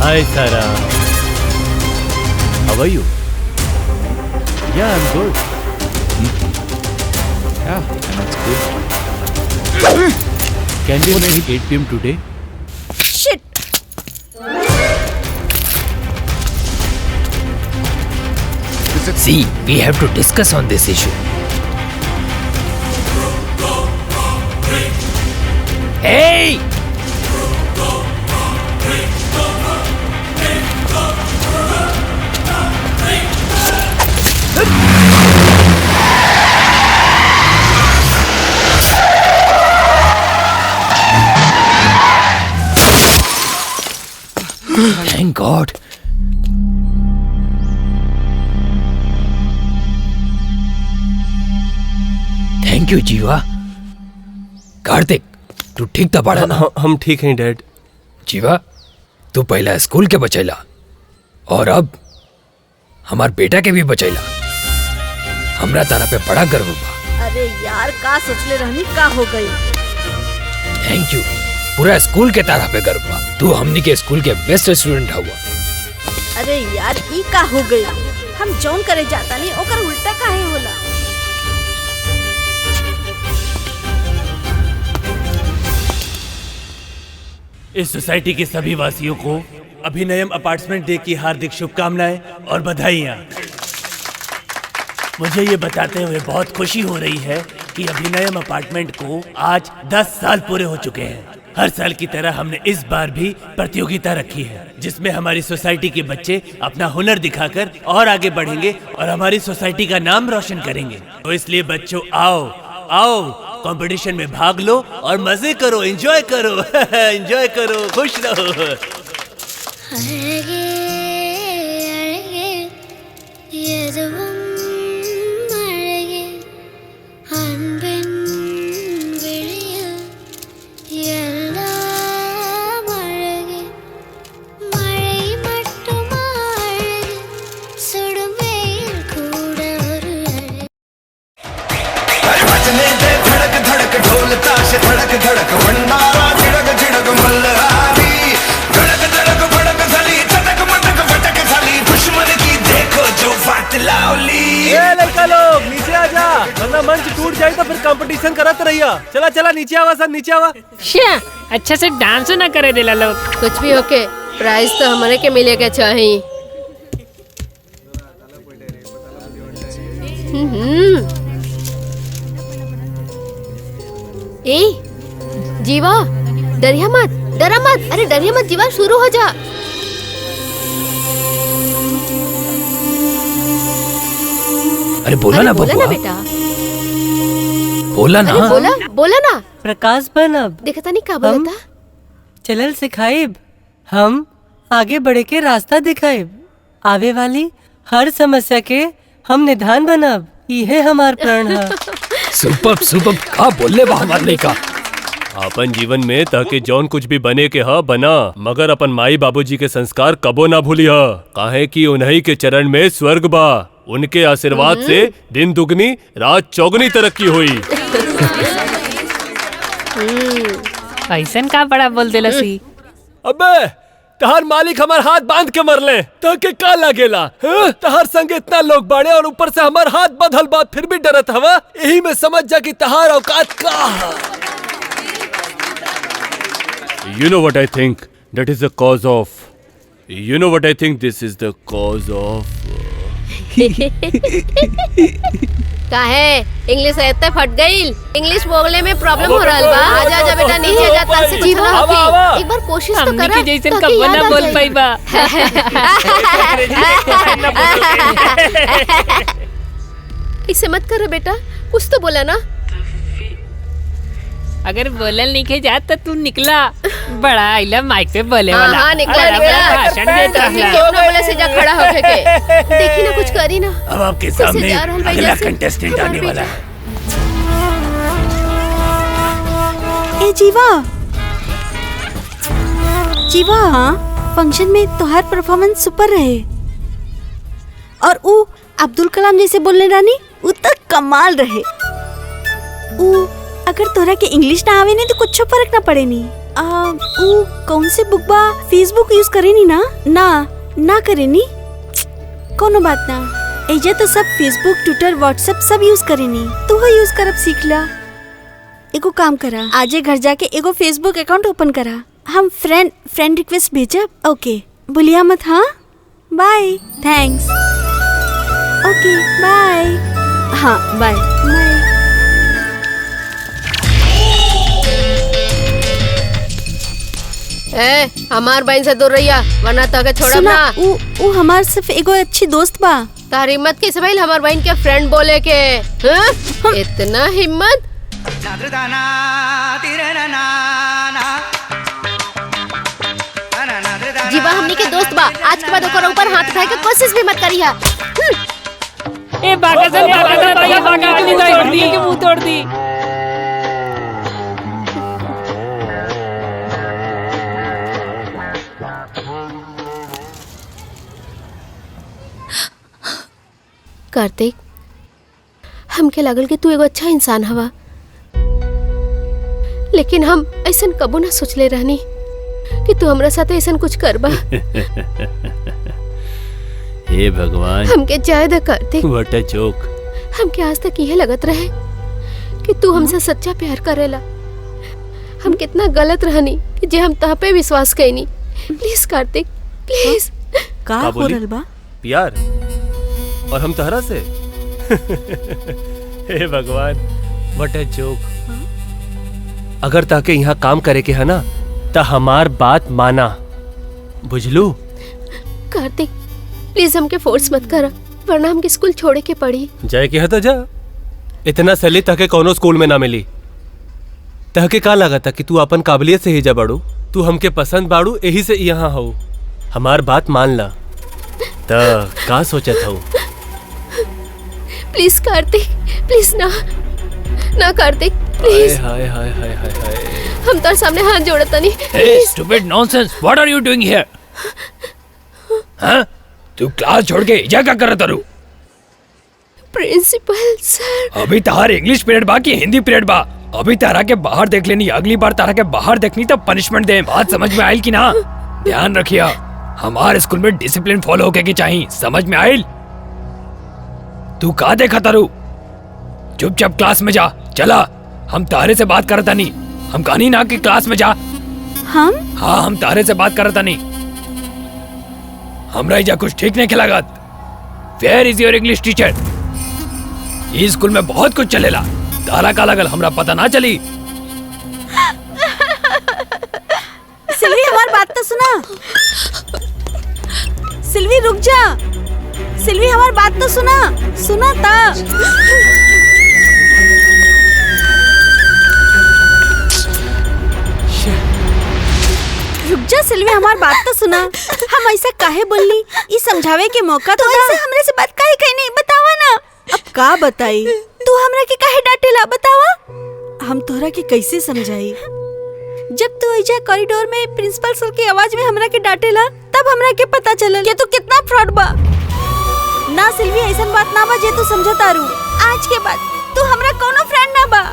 Hi Sarah. How are you? Yeah, I'm good. Yeah, that's good. Can we make 8 p.m. today? Shit! See, we have to discuss on this issue. Hey! Thank God. Thank you जीवा। कार्तिक, तू ठीक था पढ़ा ना? हम ठीक हैं dad. जीवा, तू पहला स्कूल के बचैला और अब हमार बेटा के भी बचैला। हमरा तारा पे बड़ा गर्व बा। अरे यार, का सोचले रहनी का हो गई। Thank you. पूरा स्कूल के तारा पे गर्व बा। तू हमनी के स्कूल के बेस्ट स्टूडेंट हुआ। अरे यार, ई का हो गई। हम जौन करे जाता नहीं ओकर उल्टा काहे होला। इस सोसाइटी के सभी वासियों को अभिनयम अपार्टमेंट डे की हार्दिक शुभकामनाएं और बधाइयां। मुझे ये बताते हुए बहुत खुशी हो रही है कि अभिनयम अपार्टमेंट को आज 10 साल पूरे हो चुके हैं। हर साल की तरह हमने इस बार भी प्रतियोगिता रखी है, जिसमें हमारी सोसाइटी के बच्चे अपना हुनर दिखाकर और आगे बढ़ेंगे और हमारी सोसाइटी का नाम रोशन करेंगे। तो इसलिए बच्चों, आओ आओ, कंपटीशन में भाग लो और मजे करो, एंजॉय करो। एंजॉय करो, खुश रहो। लोग नीचे आ जा, वरना मंच टूट जाए तो फिर कंपटीशन करत रहिया। चला चला नीचे आवा, सब नीचे आवा। अच्छा से डांस ना करे देला लोग। कुछ भी होके प्राइज तो हमारे के मिलेगा चाहिए। ए जीवा, डरिया मत, डरा मत। अरे डरिया मत जीवा, शुरू हो जा। अरे बोला ना बोला ना बेटा, बोला ना। अरे बोला बोला ना। प्रकाश बन अब देखता नहीं का बोलता। चलल सिखाइब, हम आगे बढ़े के रास्ता दिखाइब। आवे वाली हर समस्या के हम निदान बनब। ये हमार प्रण है। सुपर सुपर, का बोले बा हमार लइका। अपन जीवन में ताकि जौन कुछ भी बने के हा बना, मगर अपन माई बाबूजी के संस्कार कबो ना भूली हा। काहे कि उन्हीं के चरण में स्वर्ग बा। उनके आशीर्वाद से दिन दुगनी रात चौगनी तरक्की हुई। ऐसन का बड़ा बोल देला सी। अबे तहार मालिक हमार हाथ बांध के मरले ताकि का लगेला। तहार संग इतना लोग बाड़े और ऊपर से हमार हाथ बंधल बात फिर भी डरत हवा। यही में समझ जा कि तहार औकात का है। You know what I think? That is the cause of. You know what I think? This is the cause of. काहे इंग्लिश रहते फट गई। इंग्लिश बोलने में प्रॉब्लम हो रहा बा। आजा आजा बेटा, नीचे जा, तार से जीवा होगी। एक बार कोशिश तो करा। जैसन कब ना बोल पाई बा। इसे मत करो बेटा, कुछ तो बोला ना। अगर बोलल नहीं के जात तो तू निकला बड़ा आइला माइक पे बोले वाला। हाँ निकला निकला। भाषण देता है। क्यों ना बोले से जा खड़ा होके के। देखी ना कुछ करी ना। अब आपके सामने अगला कंटेस्टेंट आने वाला है। ए जीवा, जीवा, हाँ फंक्शन में तोहार परफॉर्मेंस सुपर रहे। और ऊ अब्दुल कलाम जैसे बोलने रानी, ऊ तो कमाल रहे। ऊ अगर तोरा के इंग्लिश ना आवे नहीं तो कुछ फर्क ना पड़े नहीं। ऊ कौन से बुक बा? फेसबुक यूज करेनी ना? ना करेनी। कोनो बात ना, एजा तो सब फेसबुक, ट्विटर, व्हाट्सएप सब यूज करेनी। तू हो यूज करब सीख ला। एगो काम करा, आजे घर जाके एगो फेसबुक अकाउंट ओपन करा। हम फ्रेंड रिक्वेस्ट भेजब। ओके, भूलिया मत। हाँ, बाय। थैंक्स। Okay, bye. हाँ, बाय बाय। हमार बहन से दूर रहिया, वरना तके छोड़ब सुना, ना। ऊ हमार सिर्फ एगो अच्छी दोस्त बा। तार हिम्मत कैसे भइल हमार बहन के फ्रेंड बोले के? इतना हिम्मत? जीवा हमनी के दोस्त बा, आज के बाद ओकर ऊपर हाथ उठाए के कोशिश भी मत करिहा। ए बागजन के मुंह तोड़ दी। कार्तिक, हमके लागल कि तू एगो अच्छा इंसान हवा, लेकिन हम ऐसन कबो ना सोचले रहनी कि तू हमरा साथ ऐसन कुछ करबा। हे भगवान, हमके जाय दे कार्तिक। What a joke. हमके आज तक यह लगत रहे कि तू हमसे सच्चा प्यार करेला। हम कितना गलत रहनी कि जे हम तह पे विश्वास कईनी। Please Kartik, please. का हो रहल बा? प्यार और हम तहरा से? हे भगवान, व्हाट अ जोक। अगर ताके यहाँ काम करे के है ना, ता हमार बात माना, बुझलू? कार्तिक, प्लीज हमके फोर्स मत करा, वरना हमके स्कूल छोड़े के पड़ी। जाए के है तो जा। इतना सली ताके कोनो स्कूल में ना मिली। ताके का लगा था कि तू अपन काबिलियत से ही जा बाड़ू, तू हमके पसंद बाड़ू, यही से यहाँ हो। हमार बात मान ला। ता का सोचत हूँ? प्लीज कार्तिक, प्लीज ना कार्तिक, प्लीज। हाय हाय हाय हाय हाय। हम तार सामने हाथ जोड़ता नहीं। Hey, stupid nonsense! What are you doing here? हाँ? तू क्लास छोड़ के इजा क्या कर रहा तारू? प्रिंसिपल सर। अभी तार इंग्लिश पीरियड बा कि हिंदी पीरियड बा? अभी तारा के बाहर देख लेनी, अगली बार तारा के बाहर देखनी तब पनिशमेंट दे। बात समझ में आयल की ना? ध्यान रखिया, हमारे स्कूल में डिसिप्लिन फॉलो होके की चाहिए, समझ में आयल? तू का देखा तारू? चुपचाप क्लास में जा। चला, हम तारे से बात करता नहीं। हम कहानी ना कि क्लास में जा। हम? हाँ, हम तारे से बात करता नहीं। हमरा इजा कुछ ठीक नहीं खिलागत। Where is your English teacher? इस स्कूल में बहुत कुछ चलेला, तारा का लगल हमरा पता ना चली। सिल्वी, हमारी बात तो सुना। सिल्वी, रुक जा। सिल्वी, हमारी बात तो सुना था। रुक जा सिल्वी, हमारी बात तो सुना। हम ऐसा काहे बोलनी, ये समझावे के मौका तो ऐसे हमरे से बात काहे कहनी, बतावा ना। अब का बताई? तू हमरा के काहे डांटेला, बतावा। हम तोहरा के कैसे समझाई? जब तू ऐजा कॉरिडोर में प्रिंसिपल सर की आवाज में हमरा के डांटेला, तब हमरा के पता चलल कि तू कितना फ्रॉड बा। ना सिल्वी, ऐसन बात ना बा जे तू समझत आरू। आज के बाद तू हमरा कोनो फ्रेंड ना बा।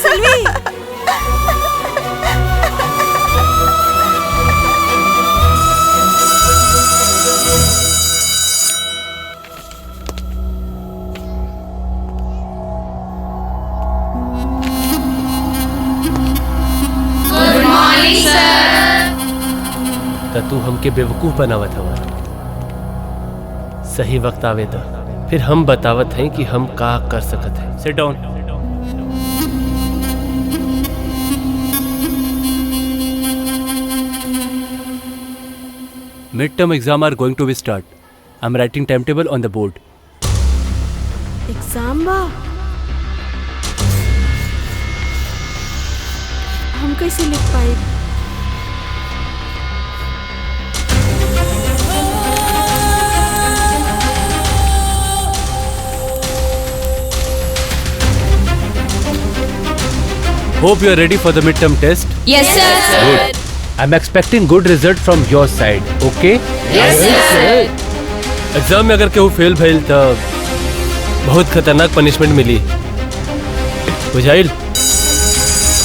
सिल्वी, तू हमके बेवकूफ बनावत हवा। सही वक्त आवे दा, फिर हम बतावत हैं कि हम का कर सकत हैं। Sit down. Midterm exam are going to be start. I'm writing timetable on the board. Exam बा? हम कैसे लिख पाए? Hope you are ready for the midterm test. Yes, sir. Good. I'm expecting good result from your side. Okay? Yes, sir. Exam में अगर केहू fail भइल त बहुत खतरनाक पनिशमेंट मिली, बुझाइल?